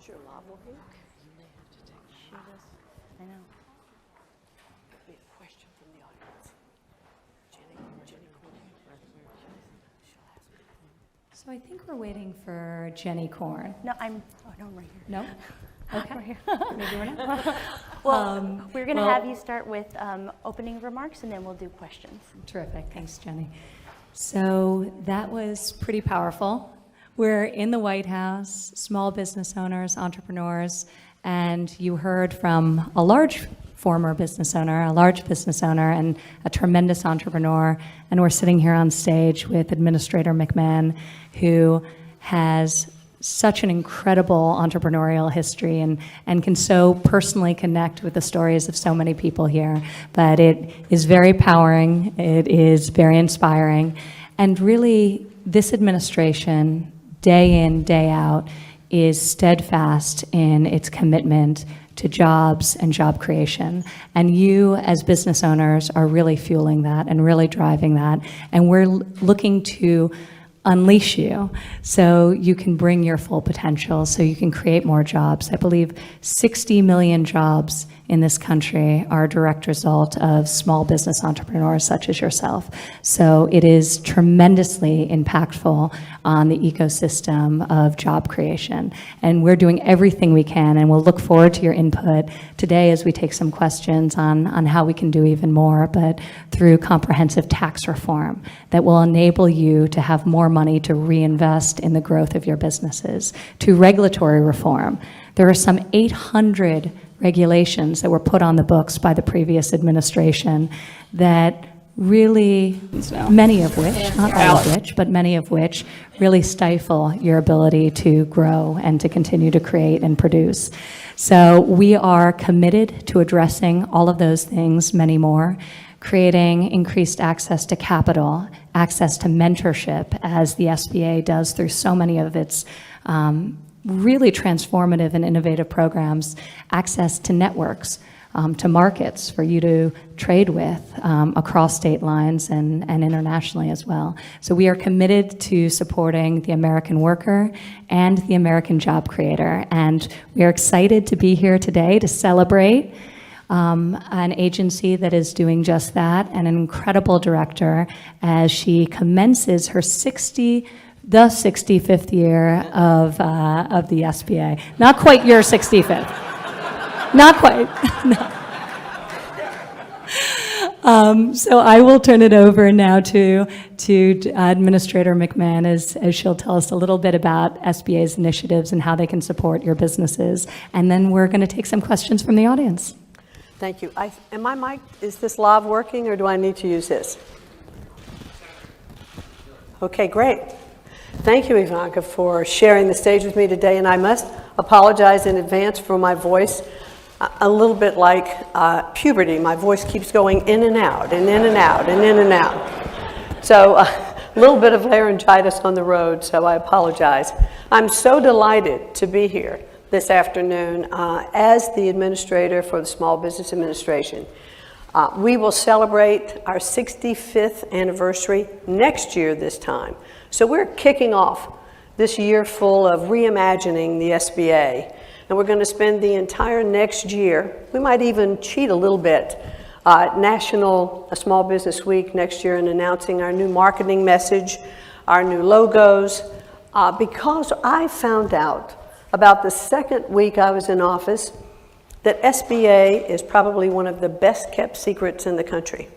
Is your lav working? I know. We have a question from the audience. Jenny Corley. She'll ask. So I think we're waiting for Jenny Korn. No, I'm right here. No? Okay. Right here. Maybe we're not. Well, we're going to well- have you start with opening remarks, and then we'll do questions. Terrific. Thanks, Jenny. So that was pretty powerful. We're in the White House, small business owners, entrepreneurs, and you heard from a large former business owner, a large business owner, and a tremendous entrepreneur. And we're sitting here on stage with Administrator McMahon, who has such an incredible entrepreneurial history and can so personally connect with the stories of so many people here. But it is very powering, it is very inspiring, and really this administration, day in, day out, is steadfast in its commitment to jobs and job creation. And you, as business owners, are really fueling that and really driving that. And we're looking to unleash you so you can bring your full potential, so you can create more jobs. I believe 60 million jobs in this country are a direct result of small business entrepreneurs such as yourself. So it is tremendously impactful on the ecosystem of job creation. And we're doing everything we can, and we'll look forward to your input today as we take some questions on how we can do even more, but through comprehensive tax reform that will enable you to have more money to reinvest in the growth of your businesses, to regulatory reform. There are some 800 regulations that were put on the books by the previous administration that really, many of which, not all of which, but many of which really stifle your ability to grow and to continue to create and produce. So we are committed to addressing all of those things, many more, creating increased access to capital, access to mentorship, as the SBA does through so many of its really transformative and innovative programs, access to networks, to markets for you to trade with across state lines and internationally as well. So we are committed to supporting the American worker and the American job creator. And we are excited to be here today to celebrate an agency that is doing just that, and an incredible director as she commences her 65th year of the SBA. Not quite your 65th. Not quite. So I will turn it over now to Administrator McMahon as she'll tell us a little bit about SBA's initiatives and how they can support your businesses. And then we're going to take some questions from the audience. Thank you. Am my mic, is this live working, or do I need to use this? Okay, great. Thank you, Ivanka, for sharing the stage with me today, and I must apologize in advance for my voice. A little bit like puberty, my voice keeps going in and out, and in and out, and in and out. So a little bit of laryngitis on the road, so I apologize. I'm so delighted to be here this afternoon as the administrator for the Small Business Administration. We will celebrate our 65th anniversary next year this time. So we're kicking off this year full of reimagining the SBA. And we're going to spend the entire next year, we might even cheat a little bit, National Small Business Week next year, and announcing our new marketing message, our new logos, because I found out about the second week I was in office that SBA is probably one of the best kept secrets in the country.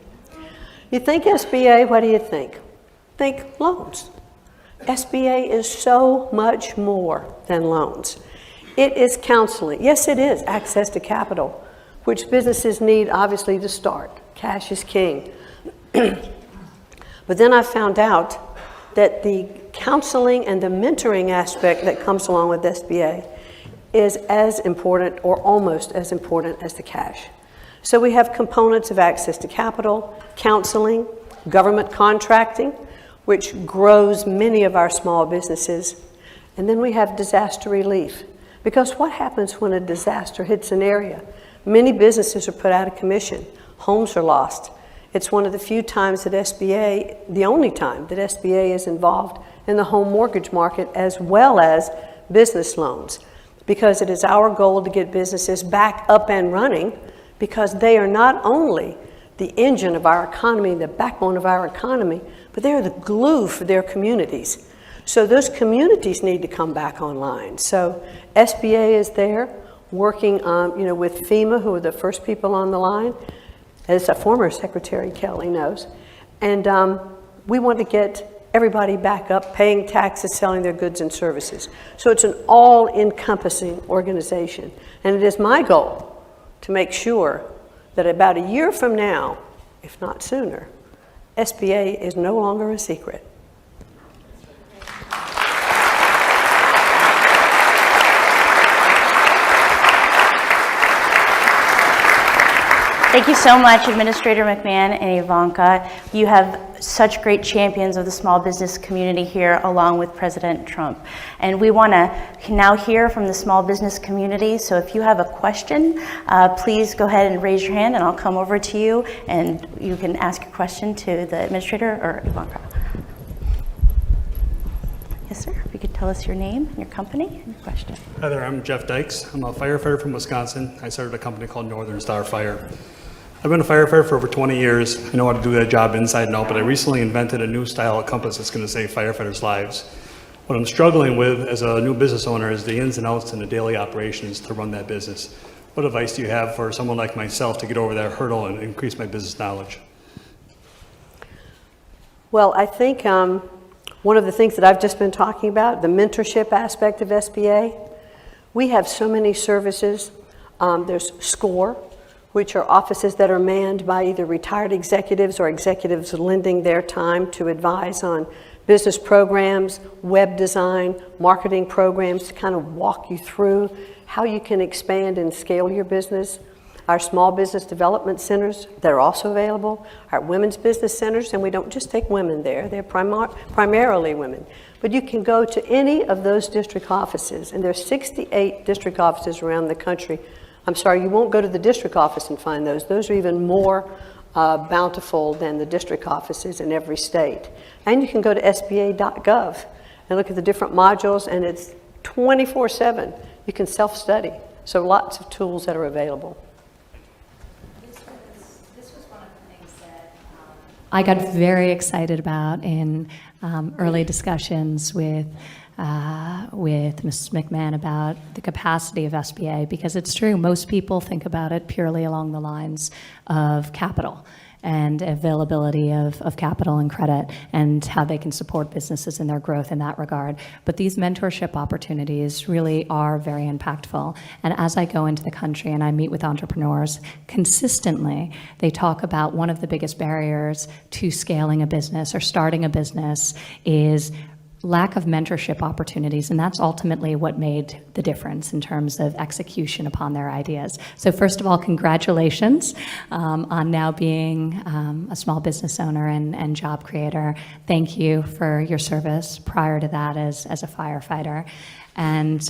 You think SBA, what do you think? Think loans. SBA is so much more than loans. It is counseling. Yes, it is access to capital, which businesses need obviously to start. Cash is king. But then I found out that the counseling and the mentoring aspect that comes along with SBA is as important, or almost as important, as the cash. So we have components of access to capital, counseling, government contracting, which grows many of our small businesses. And then we have disaster relief. Because what happens when a disaster hits an area? Many businesses are put out of commission. Homes are lost. It's one of the few times that SBA, the only time that SBA is involved in the home mortgage market as well as business loans. because it is our goal to get businesses back up and running, because they are not only the engine of our economy, the backbone of our economy, but they are the glue for their communities. So those communities need to come back online. So SBA is there working with FEMA, who are the first people on the line, as a former Secretary Kelly knows. And we want to get everybody back up, paying taxes, selling their goods and services. So it's an all-encompassing organization. And it is my goal to make sure that about a year from now, if not sooner, SBA is no longer a secret. Thank you so much, Administrator McMahon and Ivanka. You have such great champions of the small business community here, along with President Trump. And we want to now hear from the small business community. So if you have a question, please go ahead and raise your hand, and I'll come over to you, and you can ask your question to the Administrator or Ivanka. Yes, sir. If you could tell us your name and your company and your question. Hi there, I'm Jeff Dykes. I'm a firefighter from Wisconsin. I started a company called Northern Star Fire. I've been a firefighter for over 20 years. I know how to do that job inside and out, but I recently invented a new style of compass that's going to save firefighters' lives. What I'm struggling with as a new business owner is the ins and outs and the daily operations to run that business. What advice do you have for someone like myself to get over that hurdle and increase my business knowledge? Well, I think one of the things that I've just been talking about, the mentorship aspect of SBA, we have so many services. There's SCORE, which are offices that are manned by either retired executives or executives lending their time to advise on business programs, web design, marketing programs, to kind of walk you through how you can expand and scale your business. Our small business development centers, they're also available. Our women's business centers, and we don't just take women there, they're primarily women. But you can go to any of those district offices, and there's 68 district offices around the country. I'm sorry, you won't go to the district office and find those. Those are even more bountiful than the district offices in every state. And you can go to sba.gov and look at the different modules, and it's 24/7. You can self-study. So lots of tools that are available. This was one of the things that I got very excited about in early discussions with Mrs. McMahon about the capacity of SBA, because it's true, most people think about it purely along the lines of capital and availability of capital and credit and how they can support businesses in their growth in that regard. But these mentorship opportunities really are very impactful. And as I go into the country and I meet with entrepreneurs, consistently they talk about one of the biggest barriers to scaling a business or starting a business is lack of mentorship opportunities, and that's ultimately what made the difference in terms of execution upon their ideas. So first of all, congratulations on now being a small business owner and job creator. Thank you for your service prior to that as a firefighter. And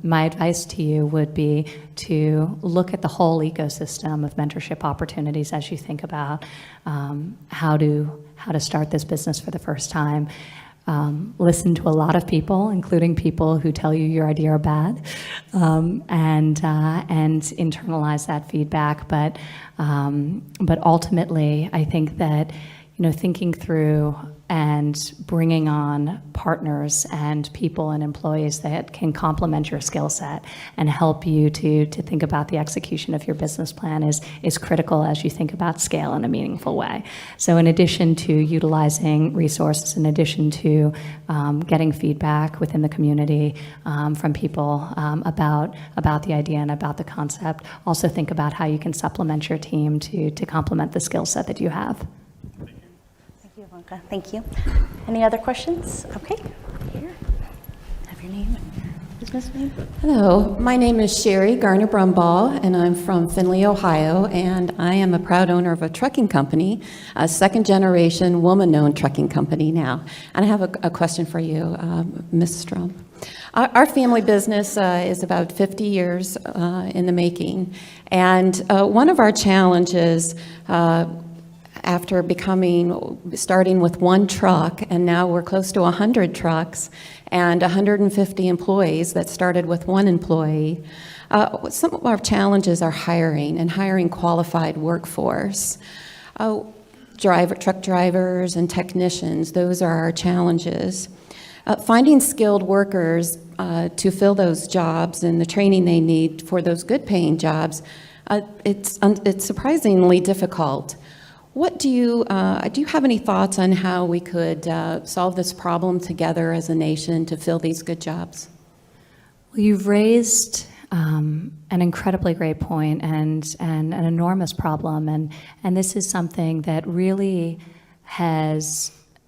my advice to you would be to look at the whole ecosystem of mentorship opportunities as you think about how to start this business for the first time. Listen to a lot of people, including people who tell you your idea are bad, and internalize that feedback. But ultimately, I think that thinking through and bringing on partners and people and employees that can complement your skill set and help you to think about the execution of your business plan is critical as you think about scale in a meaningful way. So in addition to utilizing resources, in addition to getting feedback within the community from people about the idea and about the concept, also think about how you can supplement your team to complement the skill set that you have. Ivanka, thank you. Any other questions? Okay, here. Have your name and your business name. Hello, my name is Sherry Garner-Brumbaugh, and I'm from Findlay, Ohio, and I am a proud owner of a trucking company, a second-generation woman-owned trucking company now. And I have a question for you, Ms. Strom. Our family business is about 50 years in the making, and one of our challenges after starting with one truck, and now we're close to 100 trucks and 150 employees that started with one employee. Some of our challenges are hiring qualified workforce. Truck drivers and technicians, those are our challenges. Finding skilled workers to fill those jobs and the training they need for those good paying jobs, it's surprisingly difficult. Do you have any thoughts on how we could solve this problem together as a nation to fill these good jobs? Well, you've raised an incredibly great point and an enormous problem, and this is something that really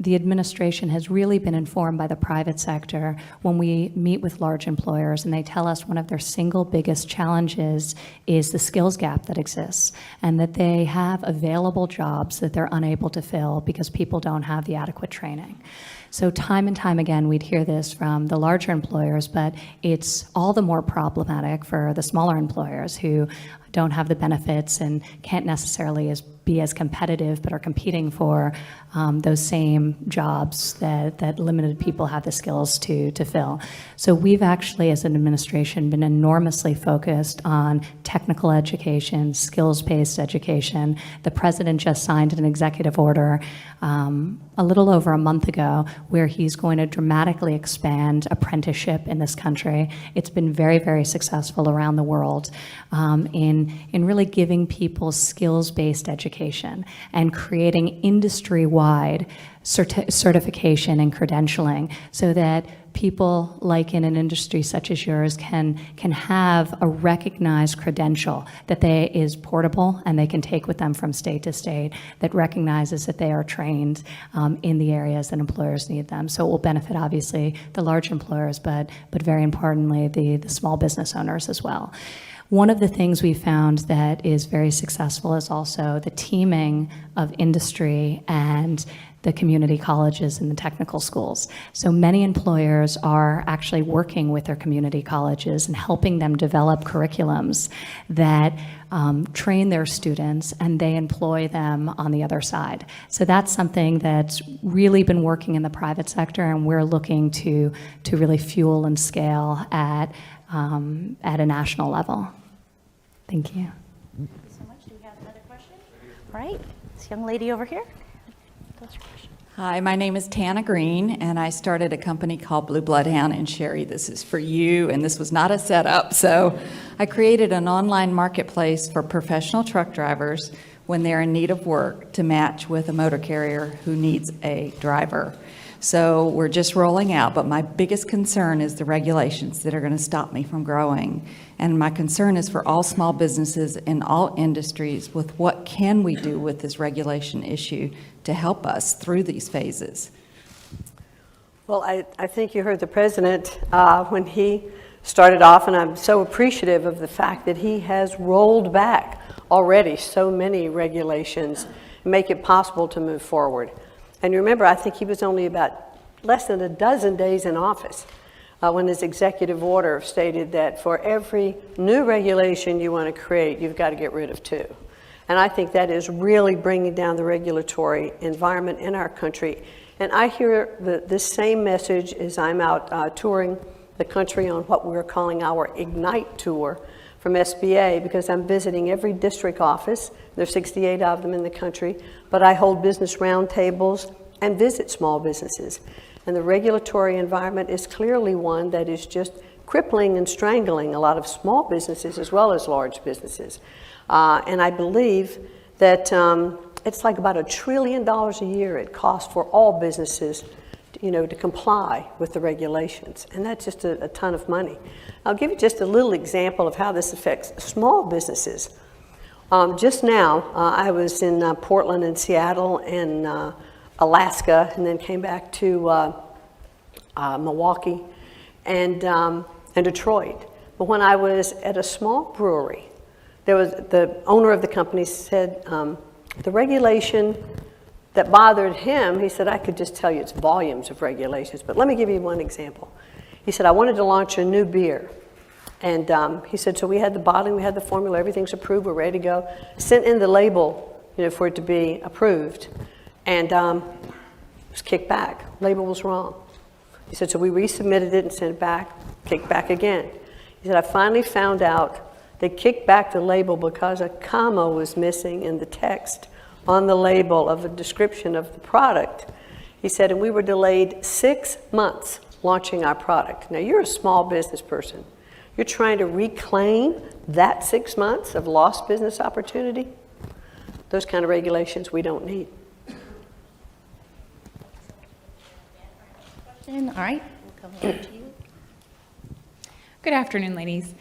the administration has really been informed by the private sector when we meet with large employers, and they tell us one of their single biggest challenges is the skills gap that exists, and that they have available jobs that they're unable to fill because people don't have the adequate training. So time and time again, we'd hear this from the larger employers, but it's all the more problematic for the smaller employers who don't have the benefits and can't necessarily be as competitive, but are competing for those same jobs that limited people have the skills to fill. So we've actually, as an administration, been enormously focused on technical education, skills-based education. The president just signed an executive order a little over a month ago where he's going to dramatically expand apprenticeship in this country. It's been very, very successful around the world in really giving people skills-based education and creating industry-wide certification and credentialing so that people like in an industry such as yours can have a recognized credential that is portable and they can take with them from state to state, that recognizes that they are trained in the areas that employers need them. So it will benefit obviously the large employers, but very importantly the small business owners as well. One of the things we found that is very successful is also the teaming of industry and the community colleges and the technical schools. So many employers are actually working with their community colleges and helping them develop curriculums that train their students and they employ them on the other side. So that's something that's really been working in the private sector, and we're looking to really fuel and scale at a national level. Thank you. Thank you so much. Do we have another question? All right, this young lady over here. That's your question. Hi, my name is Tana Green, and I started a company called Blue Bloodhound. And Sherry, this is for you, and this was not a setup. So I created an online marketplace for professional truck drivers when they're in need of work to match with a motor carrier who needs a driver. So we're just rolling out, but my biggest concern is the regulations that are going to stop me from growing. And my concern is for all small businesses in all industries with what can we do with this regulation issue to help us through these phases. Well, I think you heard the president when he started off, and I'm so appreciative of the fact that he has rolled back already so many regulations, make it possible to move forward. And remember, I think he was only about less than a dozen days in office when his executive order stated that for every new regulation you want to create, you've got to get rid of two. And I think that is really bringing down the regulatory environment in our country. And I hear this same message as I'm out touring the country on what we're calling our Ignite Tour from SBA, because I'm visiting every district office. There's 68 of them in the country, but I hold business roundtables and visit small businesses. And the regulatory environment is clearly one that is just crippling and strangling a lot of small businesses as well as large businesses. And I believe that it's like about $1 trillion a year it costs for all businesses to comply with the regulations. And that's just a ton of money. I'll give you just a little example of how this affects small businesses. Just now, I was in Portland and Seattle and Alaska, and then came back to Milwaukee and Detroit. But when I was at a small brewery, the owner of the company said the regulation that bothered him, he said, I could just tell you it's volumes of regulations, but let me give you one example. He said, I wanted to launch a new beer. And he said, so we had the bottling, we had the formula, everything's approved, we're ready to go. Sent in the label, for it to be approved. And it was kicked back. Label was wrong. He said, so we resubmitted it and sent it back, kicked back again. He said, I finally found out they kicked back the label because a comma was missing in the text on the label of a description of the product. He said, and we were delayed 6 months launching our product. Now, you're a small business person. You're trying to reclaim that 6 months of lost business opportunity. Those kind of regulations we don't need. All right, we'll come over to you. Good afternoon, ladies.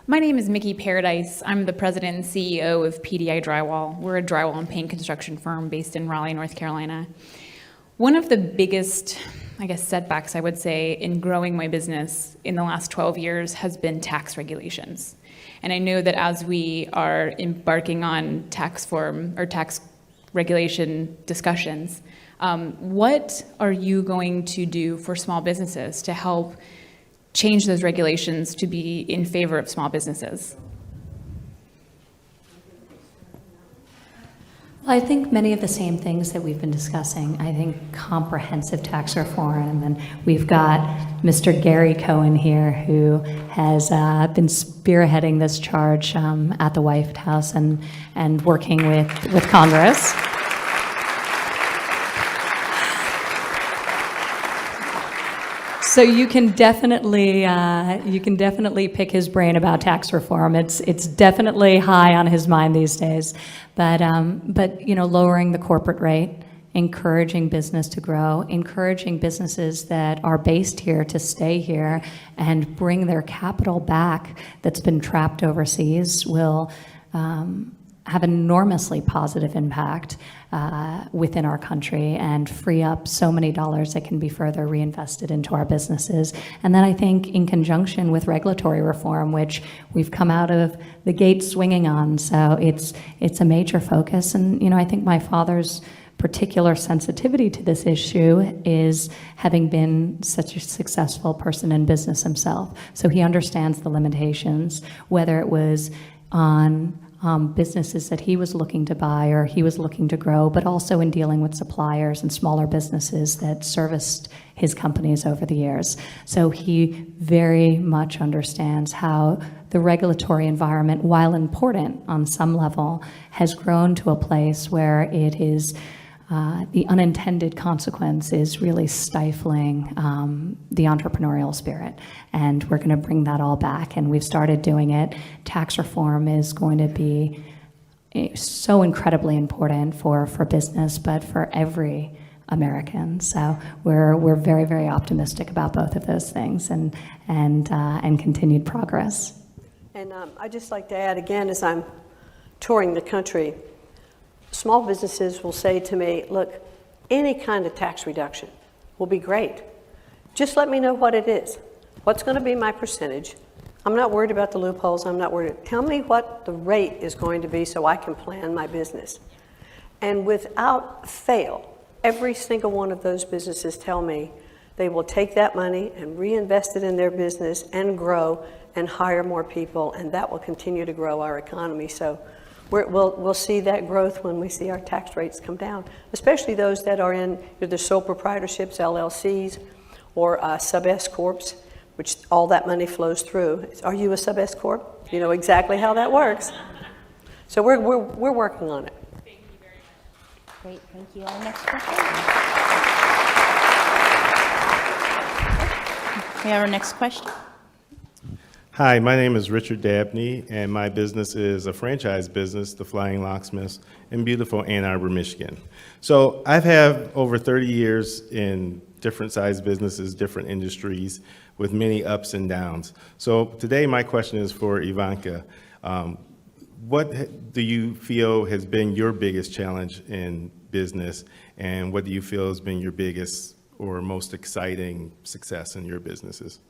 My name is Mickey Paradise. I'm the president and CEO of PDI Drywall. We're a drywall and paint construction firm based in Raleigh, North Carolina. One of the biggest, setbacks, I would say, in growing my business in the last 12 years has been tax regulations. And I know that as we are embarking on tax regulation discussions, what are you going to do for small businesses to help change those regulations to be in favor of small businesses? Well, I think many of the same things that we've been discussing. I think comprehensive tax reform, and we've got Mr. Gary Cohen here, who has been spearheading this charge at the White House and working with Congress. So you can definitely pick his brain about tax reform. It's definitely high on his mind these days. But lowering the corporate rate, encouraging business to grow, encouraging businesses that are based here to stay here and bring their capital back that's been trapped overseas will have an enormously positive impact within our country and free up so many dollars that can be further reinvested into our businesses. And then I think in conjunction with regulatory reform, which we've come out of the gate swinging on, so it's a major focus. And I think my father's particular sensitivity to this issue is having been such a successful person in business himself. So he understands the limitations, whether it was on businesses that he was looking to buy or he was looking to grow, but also in dealing with suppliers and smaller businesses that serviced his companies over the years. So he very much understands how the regulatory environment, while important on some level, has grown to a place where it is the unintended consequence is really stifling the entrepreneurial spirit. And we're going to bring that all back, and we've started doing it. Tax reform is going to be so incredibly important for business, but for every American. So we're very, very optimistic about both of those things and continued progress. And I'd just like to add again, as I'm touring the country, small businesses will say to me, look, any kind of tax reduction will be great. Just let me know what it is. What's going to be my percentage? I'm not worried about the loopholes. I'm not worried. Tell me what the rate is going to be so I can plan my business. And without fail, every single one of those businesses tell me they will take that money and reinvest it in their business and grow and hire more people, and that will continue to grow our economy. So we'll see that growth when we see our tax rates come down, especially those that are in either sole proprietorships, LLCs, or sub-S corps, which all that money flows through. Are you a sub-S corp? You know exactly how that works. So we're working on it. Thank you very much. Great, thank you. Our next question. We have our next question. Hi, my name is Richard Dabney, and my business is a franchise business, The Flying Locksmiths, in beautiful Ann Arbor, Michigan. So I've had over 30 years in different sized businesses, different industries, with many ups and downs. So today my question is for Ivanka. What do you feel has been your biggest challenge in business, and what do you feel has been your biggest or most exciting success in your businesses?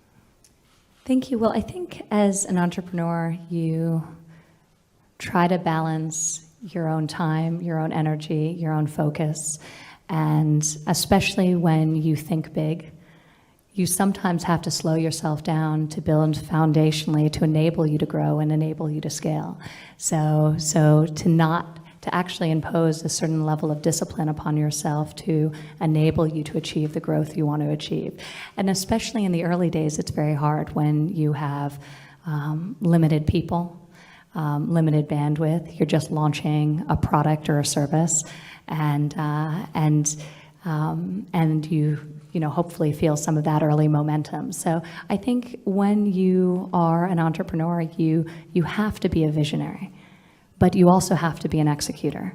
Thank you. Well, I think as an entrepreneur, you try to balance your own time, your own energy, your own focus, and especially when you think big, you sometimes have to slow yourself down to build foundationally to enable you to grow and enable you to scale. So to not to actually impose a certain level of discipline upon yourself to enable you to achieve the growth you want to achieve. And especially in the early days, it's very hard when you have limited people, limited bandwidth. You're just launching a product or a service, and you know, hopefully feel some of that early momentum. So I think when you are an entrepreneur, you have to be a visionary, but you also have to be an executor.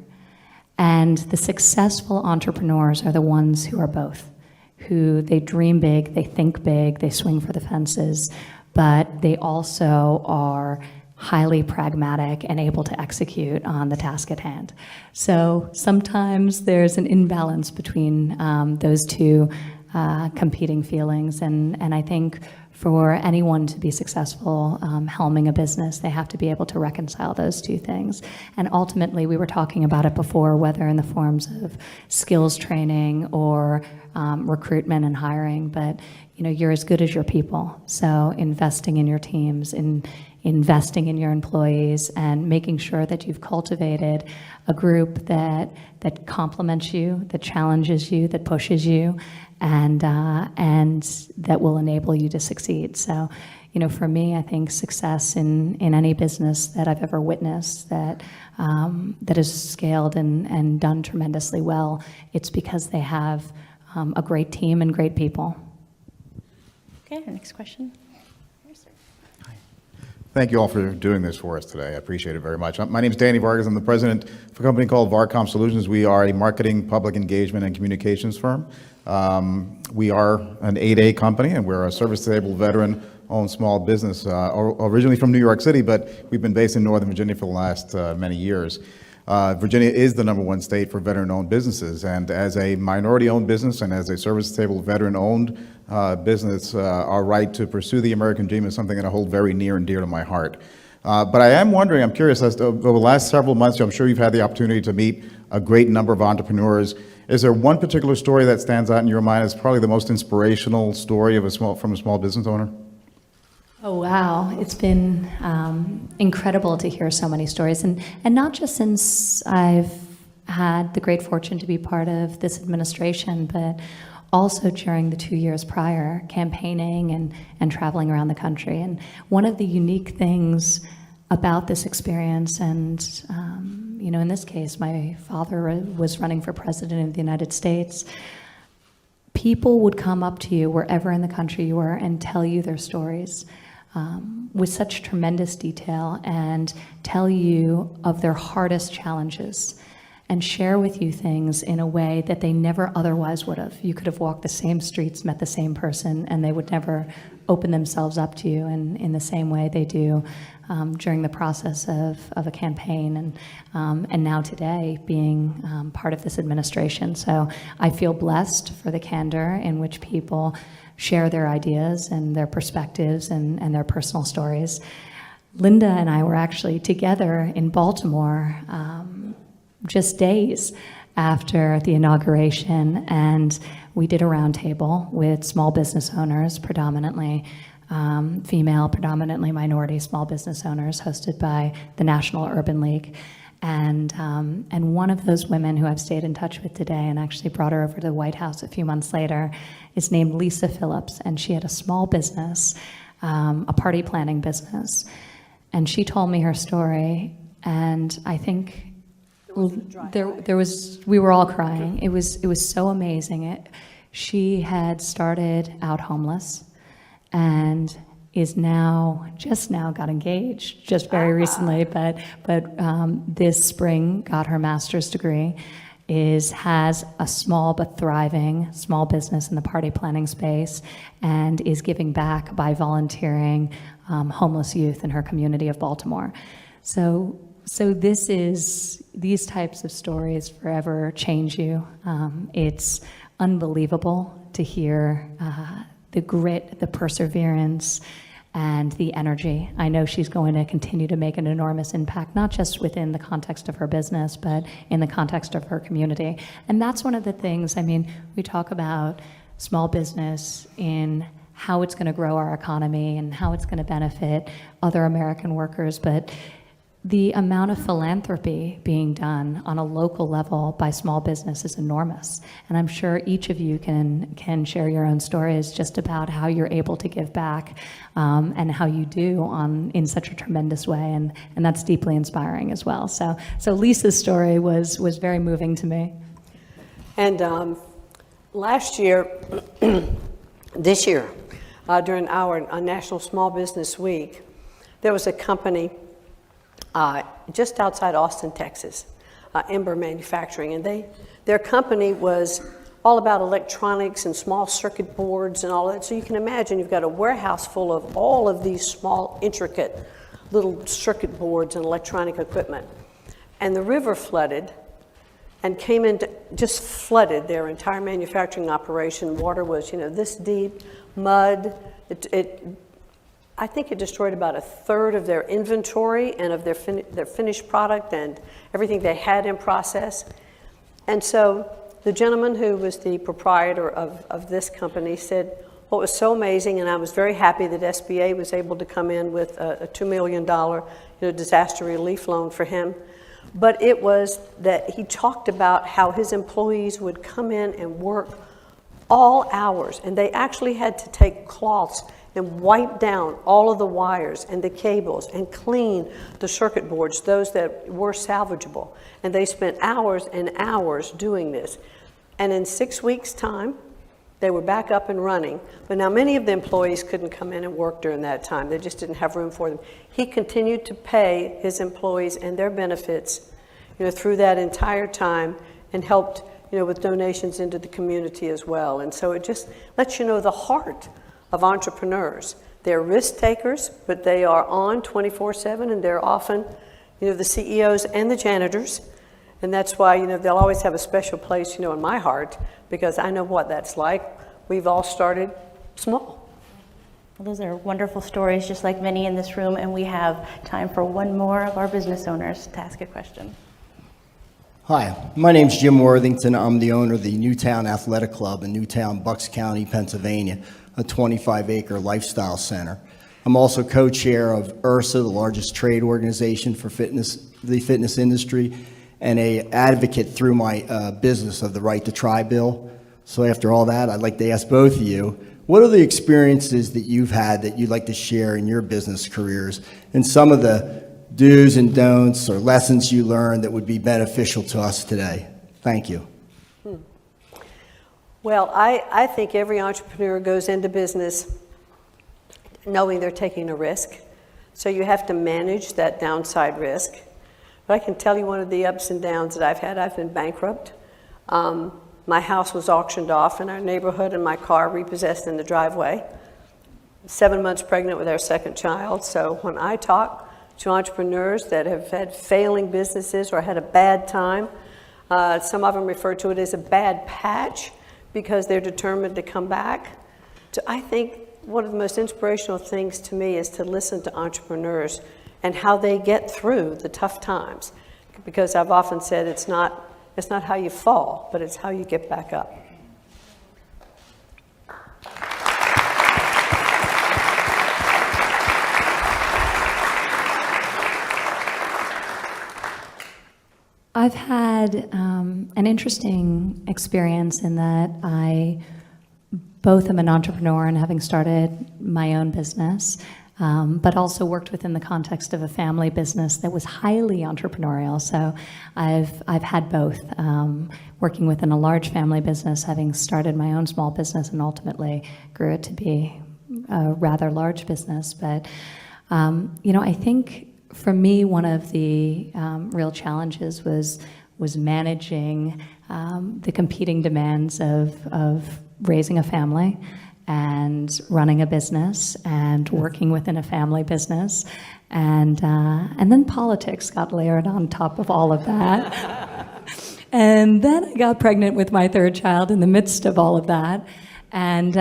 And the successful entrepreneurs are the ones who are both, who they dream big, they think big, they swing for the fences, but they also are highly pragmatic and able to execute on the task at hand. So sometimes there's an imbalance between those two competing feelings, and I think for anyone to be successful helming a business, they have to be able to reconcile those two things. And ultimately, we were talking about it before, whether in the forms of skills training or recruitment and hiring, but you know, you're as good as your people. So investing in your teams, investing in your employees, and making sure that you've cultivated a group that complements you, that challenges you, that pushes you, and that will enable you to succeed. So, you know, for me, I think success in any business that I've ever witnessed that is scaled and done tremendously well, it's because they have a great team and great people. Okay, our next question. Thank you all for doing this for us today. I appreciate it very much. My name is Danny Vargas. I'm the president of a company called Varcom Solutions. We are a marketing, public engagement, and communications firm. We are an 8A company, and we're a service-disabled, veteran-owned small business, originally from New York City, but we've been based in Northern Virginia for the last many years. Virginia is the #1 state for veteran-owned businesses, and as a minority-owned business and as a service-disabled, veteran-owned business, our right to pursue the American dream is something that I hold very near and dear to my heart. But I am wondering, I'm curious, as to, over the last several months, I'm sure you've had the opportunity to meet a great number of entrepreneurs. Is there one particular story that stands out in your mind as probably the most inspirational story from a small business owner? Oh, wow. It's been incredible to hear so many stories. And not just since I've had the great fortune to be part of this administration, but also during the 2 years prior, campaigning and traveling around the country. And one of the unique things about this experience, and you know, in this case, my father was running for president of the United States. People would come up to you wherever in the country you were and tell you their stories with such tremendous detail and tell you of their hardest challenges and share with you things in a way that they never otherwise would have. You could have walked the same streets, met the same person, and they would never open themselves up to you in the same way they do during the process of a campaign, and now today being part of this administration. So I feel blessed for the candor in which people share their ideas and their perspectives and their personal stories. Linda and I were actually together in Baltimore just days after the inauguration, and we did a roundtable with small business owners, predominantly female, predominantly minority small business owners, hosted by the National Urban League. And one of those women who I've stayed in touch with today, and actually brought her over to the White House a few months later, is named Lisa Phillips, and she had a small business, a party planning business. And she told me her story, and I think we were all crying. It was so amazing. She had started out homeless and is just now got engaged, just very recently, but this spring got her master's degree, has a small but thriving small business in the party planning space, and is giving back by volunteering homeless youth in her community of Baltimore. So these types of stories forever change you. It's unbelievable to hear the grit, the perseverance, and the energy. I know she's going to continue to make an enormous impact, not just within the context of her business, but in the context of her community. And that's one of the things, I mean, we talk about small business in how it's going to grow our economy and how it's going to benefit other American workers, but the amount of philanthropy being done on a local level by small business is enormous. And I'm sure each of you can share your own stories just about how you're able to give back and how you do in such a tremendous way. And that's deeply inspiring as well. So Lisa's story was very moving to me. And last year, this year, during our National Small Business Week, there was a company just outside Austin, Texas, Ember Manufacturing, and their company was all about electronics and small circuit boards and all that. So you can imagine you've got a warehouse full of all of these small, intricate little circuit boards and electronic equipment. And the river flooded and just flooded their entire manufacturing operation. Water was, this deep, mud. I think it destroyed about a third of their inventory and of their finished product and everything they had in process. And so the gentleman who was the proprietor of this company said, well, it was so amazing, and I was very happy that SBA was able to come in with a $2 million disaster relief loan for him. But it was that he talked about how his employees would come in and work all hours, and they actually had to take cloths and wipe down all of the wires and the cables and clean the circuit boards, those that were salvageable. And they spent hours and hours doing this. And in 6 weeks' time, they were back up and running. But now many of the employees couldn't come in and work during that time. They just didn't have room for them. He continued to pay his employees and their benefits, through that entire time, and helped, with donations into the community as well. And so it just lets you know the heart of entrepreneurs. They're risk takers, but they are on 24/7, and they're often, the CEOs and the janitors. And that's why, they'll always have a special place, in my heart, because I know what that's like. We've all started small. Well, those are wonderful stories, just like many in this room, and we have time for one more of our business owners to ask a question. Hi, my name's Jim Worthington. I'm the owner of the Newtown Athletic Club in Newtown, Bucks County, Pennsylvania, a 25-acre lifestyle center. I'm also co-chair of IRSA, the largest trade organization for the fitness industry, and an advocate through my business of the Right to Try bill. So after all that, I'd like to ask both of you, what are the experiences that you've had that you'd like to share in your business careers, and some of the do's and don'ts or lessons you learned that would be beneficial to us today? Thank you. Well, I think every entrepreneur goes into business knowing they're taking a risk. So you have to manage that downside risk. But I can tell you one of the ups and downs that I've had. I've been bankrupt. My house was auctioned off in our neighborhood and my car repossessed in the driveway. 7 months pregnant with our second child. So when I talk to entrepreneurs that have had failing businesses or had a bad time, some of them refer to it as a bad patch because they're determined to come back. So I think one of the most inspirational things to me is to listen to entrepreneurs and how they get through the tough times. Because I've often said it's not how you fall, but it's how you get back up. I've had an interesting experience in that I both am an entrepreneur and having started my own business, but also worked within the context of a family business that was highly entrepreneurial. So I've had both, working within a large family business, having started my own small business, and ultimately grew it to be a rather large business. But I think for me, one of the real challenges was managing the competing demands of raising a family and running a business and working within a family business, and then politics got layered on top of all of that. And then I got pregnant with my third child in the midst of all of that, and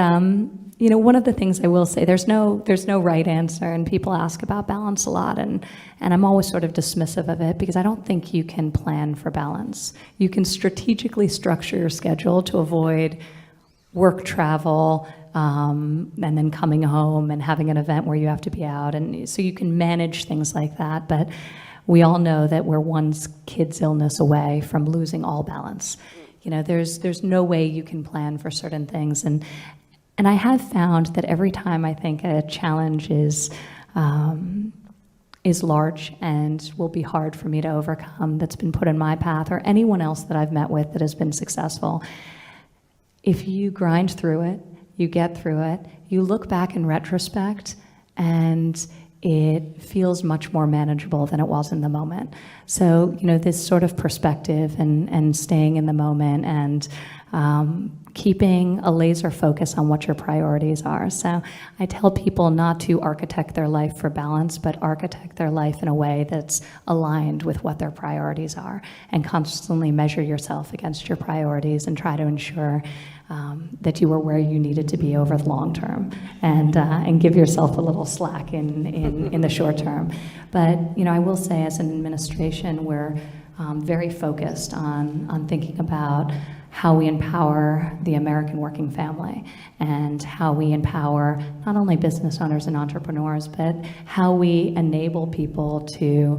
one of the things I will say, there's no right answer, and people ask about balance a lot, and I'm always sort of dismissive of it because I don't think you can plan for balance. You can strategically structure your schedule to avoid work travel, and then coming home and having an event where you have to be out, and so you can manage things like that. But we all know that we're one kid's illness away from losing all balance. You know, there's no way you can plan for certain things. And I have found that every time I think a challenge is large and will be hard for me to overcome, that's been put in my path, or anyone else that I've met with that has been successful, if you grind through it, you get through it, you look back in retrospect, and it feels much more manageable than it was in the moment. So, you know, this sort of perspective and staying in the moment and keeping a laser focus on what your priorities are. So I tell people not to architect their life for balance, but architect their life in a way that's aligned with what their priorities are, and constantly measure yourself against your priorities and try to ensure that you were where you needed to be over the long term, and give yourself a little slack in the short term. But, you know, I will say, as an administration, we're very focused on thinking about how we empower the American working family, and how we empower not only business owners and entrepreneurs, but how we enable people to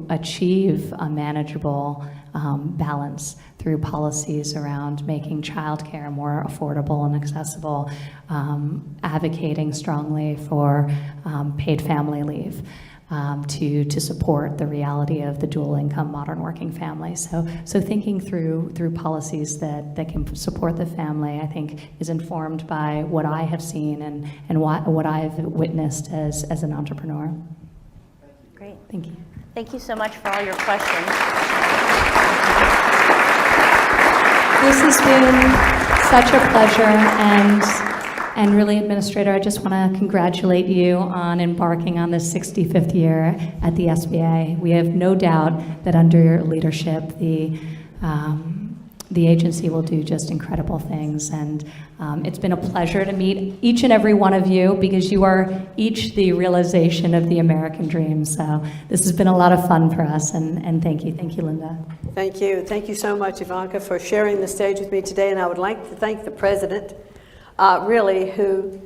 achieve a manageable balance through policies around making childcare more affordable and accessible, advocating strongly for paid family leave, to support the reality of the dual income modern working family. So thinking through policies that can support the family, I think, is informed by what I have seen and what I've witnessed as an entrepreneur. Great. Thank you. Thank you so much for all your questions. This has been such a pleasure, and really, Administrator, I just want to congratulate you on embarking on this 65th year at the SBA. We have no doubt that under your leadership, the agency will do just incredible things. And it's been a pleasure to meet each and every one of you, because you are each the realization of the American dream. So this has been a lot of fun for us, and thank you. Thank you, Linda. Thank you. Thank you so much, Ivanka, for sharing the stage with me today. And I would like to thank the President, really, who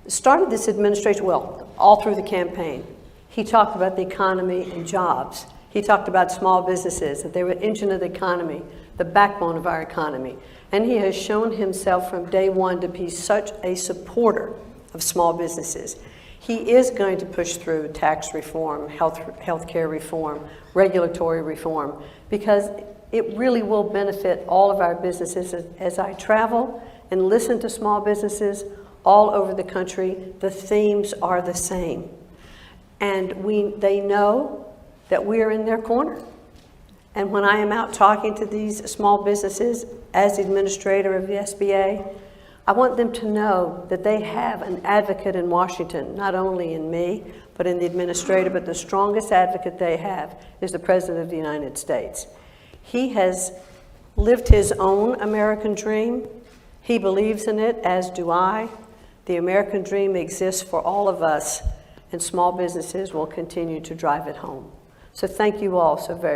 started this administration, well, all through the campaign. He talked about the economy and jobs. He talked about small businesses, that they were the engine of the economy, the backbone of our economy. And he has shown himself from day one to be such a supporter of small businesses. He is going to push through tax reform, healthcare reform, regulatory reform, because it really will benefit all of our businesses. As I travel and listen to small businesses all over the country, the themes are the same. And they know that we are in their corner. And when I am out talking to these small businesses as administrator of the SBA, I want them to know that they have an advocate in Washington, not only in me, but in the administrator, but the strongest advocate they have is the President of the United States. He has lived his own American dream. He believes in it, as do I. The American dream exists for all of us, and small businesses will continue to drive it home. So thank you all so very much.